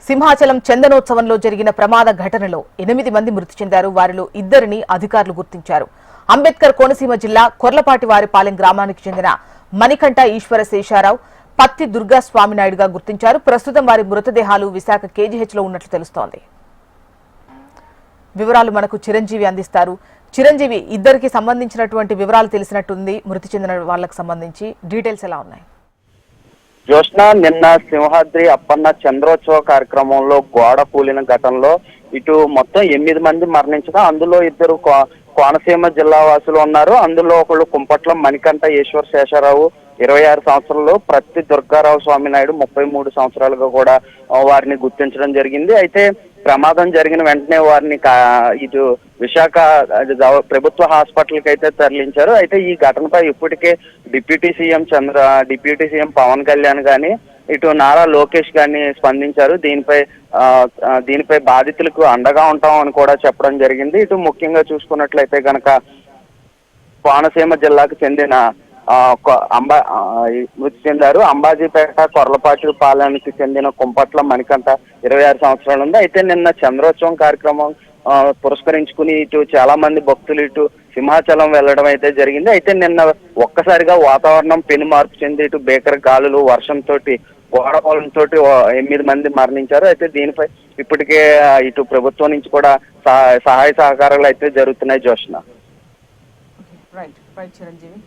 సింహాచలం చందనోత్సవంలో జరిగిన ప్రమాద ఘటనలో 8 మంది మృతి చెందారు. వారిలో 2 అధికారులు గుర్తించారు. అంబేద్కర్ కోనసీమ జిల్లా కొర్లపాటివారిపాలెం గ్రామానికి చెందిన మణికంఠ ఈశ్వర శేషారావు, పత్తి దుర్గా స్వామినాయుడుగా గుర్తించారు. ప్రస్తుతం వారి మృతదేహాలు విశాఖ కేజీహెచ్ లో ఉన్నట్లు తెలుస్తోంది. వివరాలు మనకు చిరంజీవి అందిస్తారు. చిరంజీవి, ఇద్దరికి సంబంధించినటువంటి వివరాలు తెలిసినట్టుంది. మృతి చెందిన వాళ్ళకి సంబంధించి డీటెయిల్స్ ఎలా ఉన్నాయి? జ్యోత్స్న, నిన్న సింహాద్రి అప్పన్న చంద్రోత్సవ కార్యక్రమంలో గోడ కూలిన ఘటనలో ఇటు మొత్తం 8 మంది మరణించగా అందులో 2 కోనసీమ జిల్లా వాసులు ఉన్నారు. అందులో ఒకళ్ళు కుంపట్ల మణికంఠ ఈశ్వర శేషారావు 26 సంవత్సరాలు, ప్రత్తి దుర్గారావు స్వామినాయుడు 33 సంవత్సరాలుగా కూడా వారిని గుర్తించడం జరిగింది. అయితే ప్రమాదం జరిగిన వెంటనే వారిని ఇటు విశాఖ ప్రభుత్వ హాస్పిటల్కి అయితే తరలించారు. అయితే ఈ ఘటనపై ఇప్పటికే డిప్యూటీ సీఎం పవన్ కళ్యాణ్ గాని, ఇటు నారా లోకేష్ గాని స్పందించారు. దీనిపై బాధితులకు అండగా ఉంటామని కూడా చెప్పడం జరిగింది. ఇటు ముఖ్యంగా చూసుకున్నట్లయితే కనుక కోనసీమ జిల్లాకు చెందిన మృతి చెందారు. అంబాజీపేట కొర్లపాటిపాలెంకి చెందిన కుంపట్ల మణికంఠ 26 సంవత్సరాలు ఉంది. అయితే నిన్న చంద్రోత్సవం కార్యక్రమం పురస్కరించుకుని ఇటు చాలా మంది భక్తులు ఇటు సింహాచలం వెళ్లడం అయితే జరిగింది. అయితే నిన్న ఒక్కసారిగా వాతావరణం పెను మార్పు చెంది ఇటు భీకర గాలులు, వర్షంతో గోడపాలంతో 8 మంది మరణించారు. అయితే దీనిపై ఇప్పటికే ఇటు ప్రభుత్వం నుంచి కూడా సహాయ సహకారాలు అయితే జరుగుతున్నాయి. జ్యోత్స్న. చిరంజీవి.